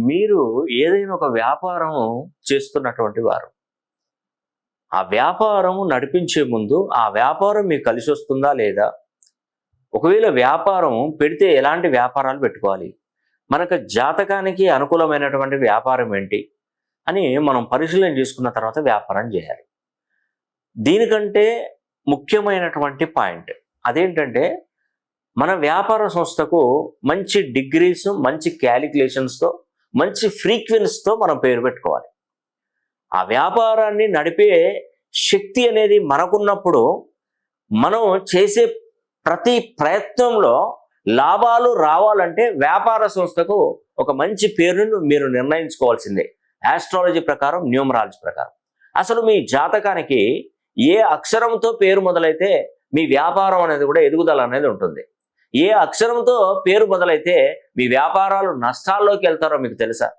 మీరు ఏదైనా ఒక వ్యాపారం చేస్తున్నటువంటి వారు. ఆ వ్యాపారం నడిపించే ముందు ఆ వ్యాపారం మీకు కలిసొస్తుందా లేదా? ఒకవేళ వ్యాపారం పెడితే ఎలాంటి వ్యాపారాలు పెట్టుకోవాలి? మనకు జాతకానికి అనుకూలమైనటువంటి వ్యాపారం ఏంటి? అని మనం పరిశీలన చేసుకున్న తర్వాత వ్యాపారం చేయాలి. దీనికంటే ముఖ్యమైనటువంటి పాయింట్ అదేంటంటే మన వ్యాపార సంస్థకు మంచి డిగ్రీస్, మంచి క్యాలిక్యులేషన్స్తో, మంచి ఫ్రీక్వెన్సీతో మనం పేరు పెట్టుకోవాలి. ఆ వ్యాపారాన్ని నడిపే శక్తి అనేది మనకున్నప్పుడు మనం చేసే ప్రతి ప్రయత్నంలో లాభాలు రావాలంటే వ్యాపార సంస్థకు ఒక మంచి పేరును మీరు నిర్ణయించుకోవాల్సిందే. ఆస్ట్రాలజీ ప్రకారం, న్యూమరాలజీ ప్రకారం. అసలు మీ జాతకానికి ఏ అక్షరంతో పేరు మొదలైతే మీ వ్యాపారం అనేది కూడా ఎదుగుదల అనేది ఉంటుంది. ఏ అక్షరంతో పేరు మొదలైతే మీ వ్యాపారాలు నష్టాల్లోకి వెళ్తారో మీకు తెలుసా?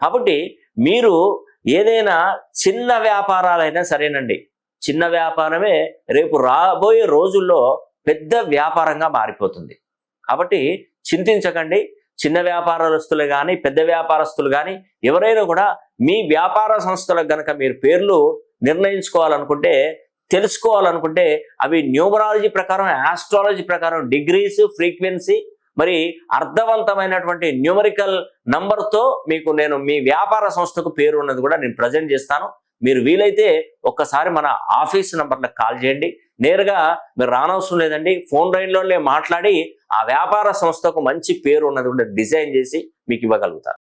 కాబట్టి మీరు ఏదైనా చిన్న వ్యాపారాలైనా సరేనండి, చిన్న వ్యాపారమే రేపు రాబోయే రోజుల్లో పెద్ద వ్యాపారంగా మారిపోతుంది. కాబట్టి చింతించకండి. చిన్న వ్యాపారస్తులు కానీ, పెద్ద వ్యాపారస్తులు కానీ ఎవరైనా కూడా మీ వ్యాపార సంస్థలకు గనక మీరు పేర్లు నిర్ణయించుకోవాలనుకుంటే, తెలుసుకోవాలనుకుంటే అవి న్యూమరాలజీ ప్రకారం, ఆస్ట్రాలజీ ప్రకారం డిగ్రీస్, ఫ్రీక్వెన్సీ, మరి అర్థవంతమైనటువంటి న్యూమరికల్ నంబర్తో మీకు నేను మీ వ్యాపార సంస్థకు పేరు ఉన్నది కూడా నేను ప్రజెంట్ చేస్తాను. మీరు వీలైతే ఒక్కసారి మన ఆఫీస్ నంబర్లకు కాల్ చేయండి. నేరుగా మీరు రానవసరం లేదండి. ఫోన్ లైన్లోనే మాట్లాడి ఆ వ్యాపార సంస్థకు మంచి పేరు ఉన్నది కూడా డిజైన్ చేసి మీకు ఇవ్వగలుగుతారు.